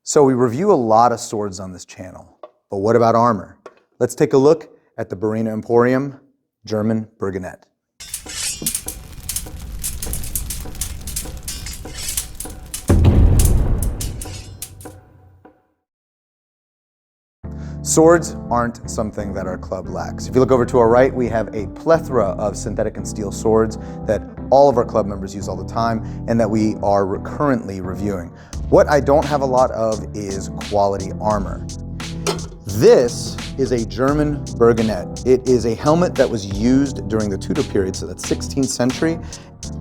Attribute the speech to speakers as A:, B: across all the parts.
A: So we review a lot of swords on this channel, but what about armor? Let's take a look at the Bareena Emporium German Burgonet. Swords aren't something that our club lacks. If you look over to our right, we have a plethora of synthetic and steel swords that all of our club members use all the time and that we are currently reviewing. What I don't have a lot of is quality armor. This is a German Burgonet. It is a helmet that was used during the Tudor period, so that's 16th century.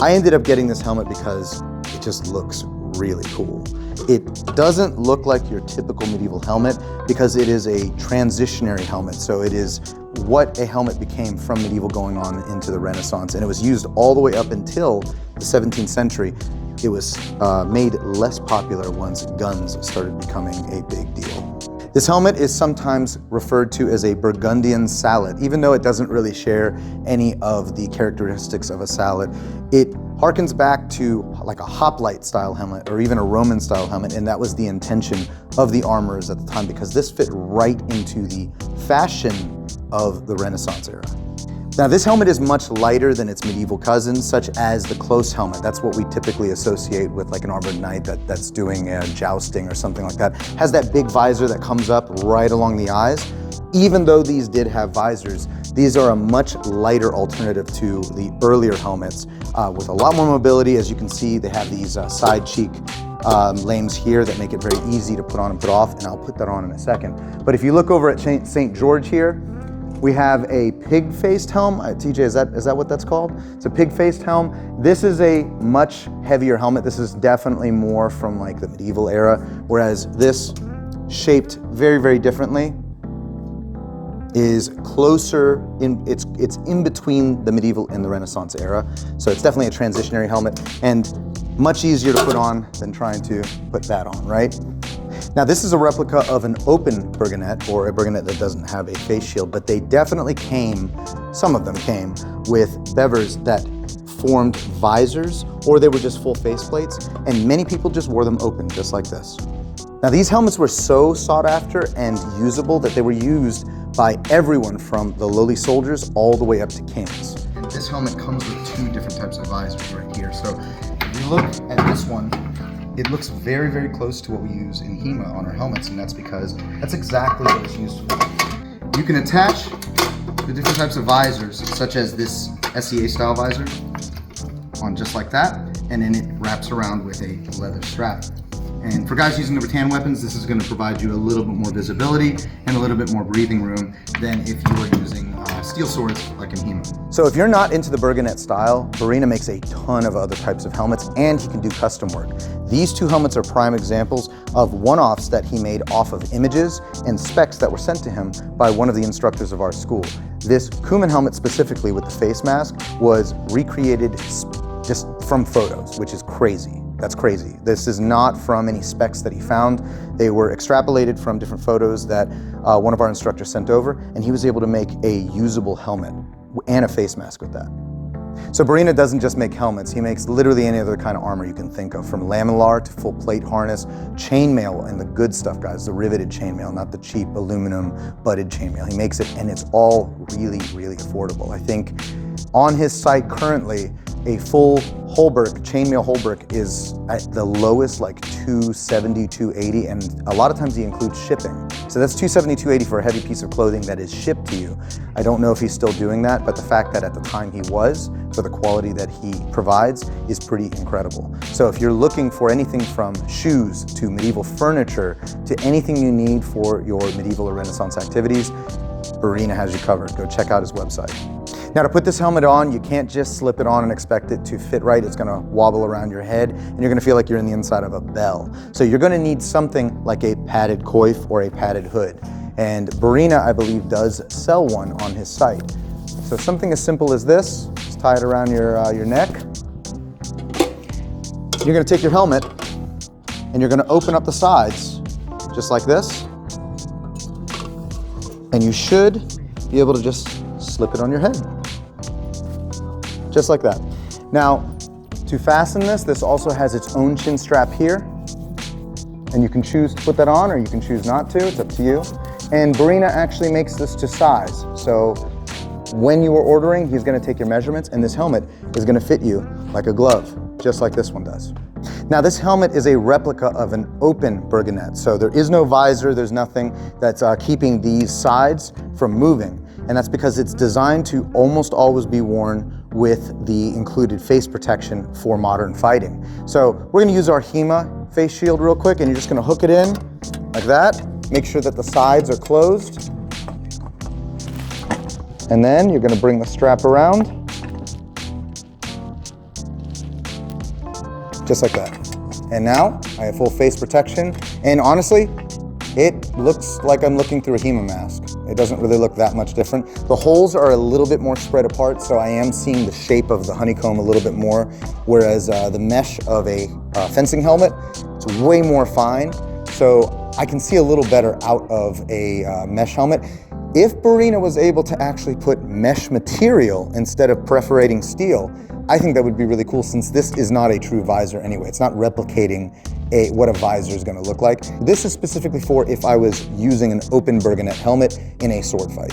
A: I ended up getting this helmet because it just looks really cool. It doesn't look like your typical medieval helmet because it is a transitionary helmet. So it is what a helmet became from medieval going on into the Renaissance. And it was used all the way up until the 17th century. It was made less popular once guns started becoming a big deal. This helmet is sometimes referred to as a Burgundian sallet, even though it doesn't really share any of the characteristics of a sallet. It harkens back to like a hoplite style helmet or even a Roman style helmet, and that was the intention of the armorers at the time because this fit right into the fashion of the Renaissance era. Now this helmet is much lighter than its medieval cousins, such as the close helmet. That's what we typically associate with like an armored knight that's doing jousting or something like that. Has that big visor that comes up right along the eyes. Even though these did have visors, these are a much lighter alternative to the earlier helmets with a lot more mobility. As you can see, they have these side cheek lames here that make it very easy to put on and put off, and I'll put that on in a second. But if you look over at St. George here, we have a pig-faced helm. TJ, is that what that's called? It's a pig-faced helm. This is a much heavier helmet. This is definitely more from like the medieval era, whereas this, shaped very, very differently, is closer it's in between the medieval and the Renaissance era. So it's definitely a transitionary helmet and much easier to put on than trying to put that on, right? Now this is a replica of an open Burgonet, or a Burgonet that doesn't have a face shield, but they definitely some of them came with bevers that formed visors, or they were just full faceplates, and many people just wore them open, just like this. Now these helmets were so sought after and usable that they were used by everyone from the lowly soldiers all the way up to kings. And this helmet comes with two different types of visors right here. So if you look at this one, it looks very, very close to what we use in HEMA on our helmets, and that's because that's exactly what it's used for. You can attach the different types of visors, such as this SEA style visor, on just like that, and then it wraps around with a leather strap. And for guys using the rattan weapons, this is going to provide you a little bit more visibility and a little bit more breathing room than if you were using steel swords like in HEMA. So if you're not into the Burgonet style, Bareena makes a ton of other types of helmets, and he can do custom work. These two helmets are prime examples of one-offs that he made off of images and specs that were sent to him by one of the instructors of our school. This Kuman helmet specifically with the face mask was recreated just from photos, which is crazy. That's crazy. This is not from any specs that he found. They were extrapolated from different photos that one of our instructors sent over, and he was able to make a usable helmet and a face mask with that. So Bareena doesn't just make helmets, he makes literally any other kind of armor you can think of, from lamellar to full plate harness, chainmail, and the good stuff, guys, the riveted chainmail, not the cheap aluminum butted chainmail. He makes it, and it's all really, really affordable. I think on his site currently, a full Holberg, chainmail Holberg, is at the lowest like $270, $280, and a lot of times he includes shipping. So that's $270, $280 for a heavy piece of clothing that is shipped to you. I don't know if he's still doing that, but the fact that at the time he was, for the quality that he provides, is pretty incredible. So if you're looking for anything from shoes to medieval furniture to anything you need for your medieval or Renaissance activities, Bareena has you covered. Go check out his website. Now to put this helmet on, you can't just slip it on and expect it to fit right. It's gonna wobble around your head and you're gonna feel like you're in the inside of a bell. So you're gonna need something like a padded coif or a padded hood. And Bareena, I believe, does sell one on his site. So something as simple as this, just tie it around your neck. You're gonna take your helmet and you're gonna open up the sides just like this. And you should be able to just slip it on your head. Just like that. Now, to fasten this, this also has its own chin strap here. And you can choose to put that on or you can choose not to, it's up to you. And Bareena actually makes this to size. So when you are ordering, he's gonna take your measurements and this helmet is gonna fit you like a glove, just like this one does. Now this helmet is a replica of an open Burgonet. So there is no visor, there's nothing that's keeping these sides from moving. And that's because it's designed to almost always be worn with the included face protection for modern fighting. So we're gonna use our HEMA face shield real quick and you're just gonna hook it in like that. Make sure that the sides are closed. And then you're gonna bring the strap around. Just like that. And now I have full face protection. And honestly, it looks like I'm looking through a HEMA mask. It doesn't really look that much different. The holes are a little bit more spread apart, so I am seeing the shape of the honeycomb a little bit more, whereas the mesh of a fencing helmet, it's way more fine. So I can see a little better out of a mesh helmet. If Bareena was able to actually put mesh material instead of perforating steel, I think that would be really cool since this is not a true visor anyway. It's not replicating what a visor is gonna look like. This is specifically for if I was using an open Burgonet helmet in a sword fight.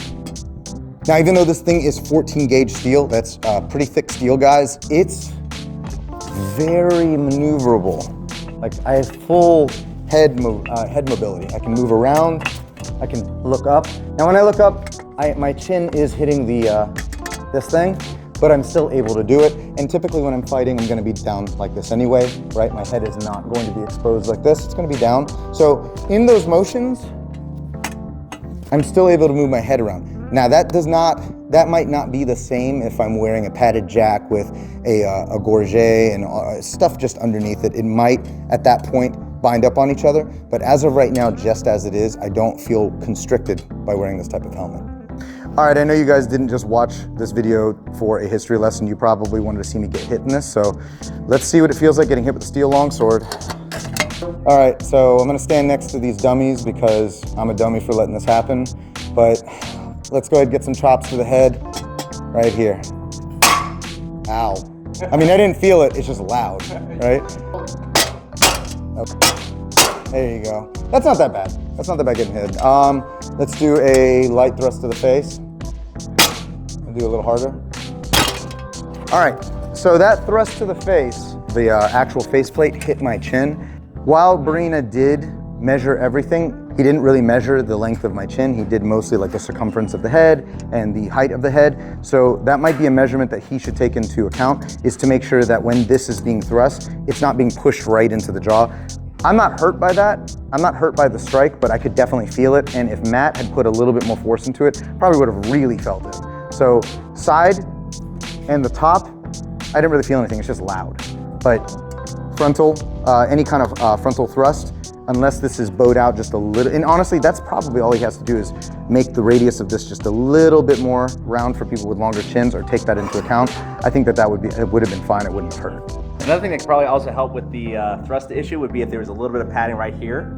A: Now, even though this thing is 14 gauge steel, that's pretty thick steel, guys, it's very maneuverable. Like I have full head mobility. I can move around, I can look up. Now when I look up, my chin is hitting the this thing, but I'm still able to do it. And typically when I'm fighting, I'm gonna be down like this anyway, right? My head is not going to be exposed like this, it's gonna be down. So in those motions, I'm still able to move my head around. Now that might not be the same if I'm wearing a padded jack with a gorget and stuff just underneath it. It might, at that point, bind up on each other, but as of right now, just as it is, I don't feel constricted by wearing this type of helmet. All right, I know you guys didn't just watch this video for a history lesson. You probably wanted to see me get hit in this, so let's see what it feels like getting hit with a steel longsword. All right, so I'm gonna stand next to these dummies because I'm a dummy for letting this happen, but let's go ahead and get some chops to the head right here. Ow. I mean, I didn't feel it, it's just loud, right? Okay. There you go. That's not that bad. That's not that bad getting hit. Let's do a light thrust to the face. I'll do a little harder. All right, so that thrust to the face, the actual faceplate hit my chin. While Bareena did measure everything, he didn't really measure the length of my chin. He did mostly like the circumference of the head and the height of the head. So that might be a measurement that he should take into account, is to make sure that when this is being thrust, it's not being pushed right into the jaw. I'm not hurt by that. I'm not hurt by the strike, but I could definitely feel it. And if Matt had put a little bit more force into it, probably would have really felt it. So side and the top, I didn't really feel anything. It's just loud. But frontal, any kind of frontal thrust, unless this is bowed out just a little, and honestly, that's probably all he has to do is make the radius of this just a little bit more round for people with longer chins, or take that into account. I think that would have been fine. It wouldn't have hurt.
B: Another thing that could probably also help with the thrust issue would be if there was a little bit of padding right here.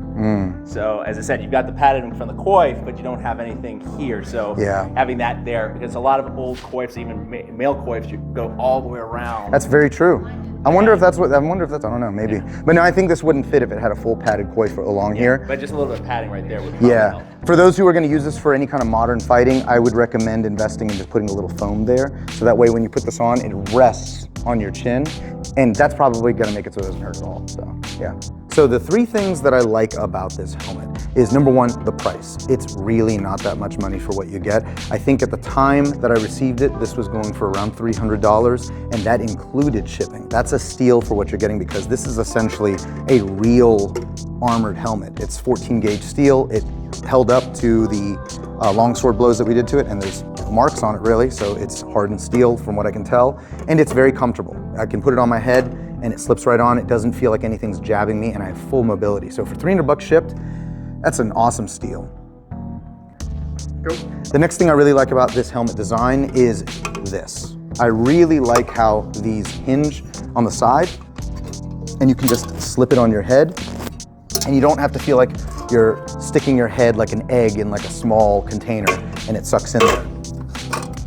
B: So as I said, you've got the padding from the coif, but you don't have anything here. So having that there, because a lot of old coifs, even male coifs, you go all the way around.
A: That's very true. I wonder if that's, I don't know, maybe. Yeah. But no, I think this wouldn't fit if it had a full padded coif along here.
B: But just a little bit of padding right there would probably help.
A: For those who are going to use this for any kind of modern fighting, I would recommend investing in just putting a little foam there. So that way when you put this on, it rests on your chin. And that's probably going to make it so it doesn't hurt at all. So, yeah. So the three things that I like about this helmet is, number one, the price. It's really not that much money for what you get. I think at the time that I received it, this was going for around $300, and that included shipping. That's a steal for what you're getting, because this is essentially a real armored helmet. It's 14 gauge steel. It held up to the longsword blows that we did to it, and there's marks on it really, so it's hardened steel from what I can tell, and it's very comfortable. I can put it on my head and it slips right on. It doesn't feel like anything's jabbing me, and I have full mobility. So for $300 shipped, that's an awesome steal. Cool. The next thing I really like about this helmet design is this. I really like how these hinge on the side, and you can just slip it on your head, and you don't have to feel like you're sticking your head like an egg in like a small container and it sucks in there.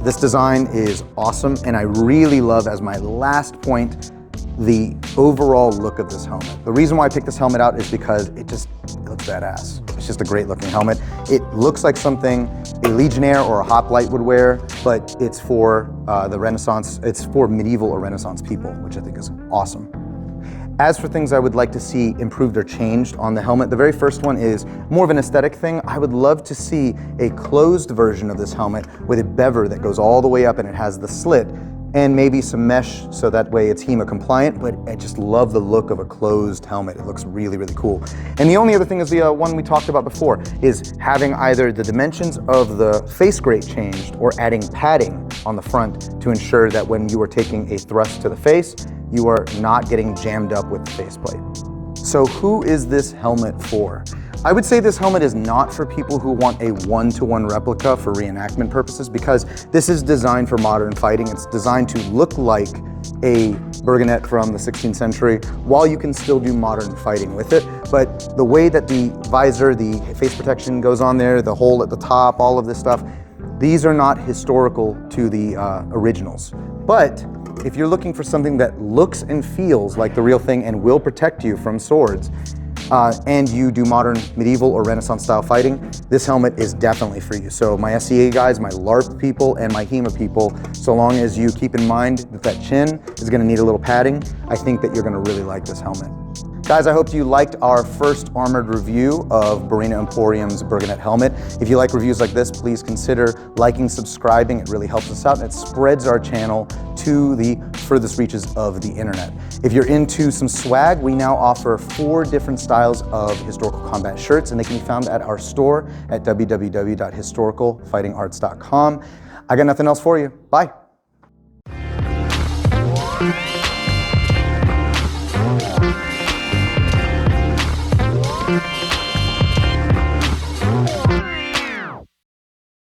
A: This design is awesome, and I really love, as my last point, the overall look of this helmet. The reason why I picked this helmet out is because it looks badass. It's just a great looking helmet. It looks like something a Legionnaire or a hoplite would wear, but it's for the Renaissance, it's for medieval or Renaissance people, which I think is awesome. As for things I would like to see improved or changed on the helmet, the very first one is more of an aesthetic thing. I would love to see a closed version of this helmet with a bever that goes all the way up and it has the slit, and maybe some mesh so that way it's HEMA compliant, but I just love the look of a closed helmet. It looks really, really cool. And the only other thing is the one we talked about before, is having either the dimensions of the face grate changed or adding padding on the front to ensure that when you are taking a thrust to the face, you are not getting jammed up with the faceplate. So who is this helmet for? I would say this helmet is not for people who want a one-to-one replica for reenactment purposes, because this is designed for modern fighting. It's designed to look like a Burgonet from the 16th century while you can still do modern fighting with it. But the way that the visor, the face protection goes on there, the hole at the top, all of this stuff, these are not historical to the originals. But if you're looking for something that looks and feels like the real thing and will protect you from swords, and you do modern medieval or Renaissance style fighting, this helmet is definitely for you. So my SCA guys, my LARP people, and my HEMA people, so long as you keep in mind that that chin is gonna need a little padding, I think that you're gonna really like this helmet. Guys, I hope you liked our first armored review of Bareena Emporium's Burgonet helmet. If you like reviews like this, please consider liking, subscribing. It really helps us out and it spreads our channel to the furthest reaches of the internet. If you're into some swag, we now offer 4 different styles of historical combat shirts, and they can be found at our store at www.historicalfightingarts.com. I got nothing else for you. Bye.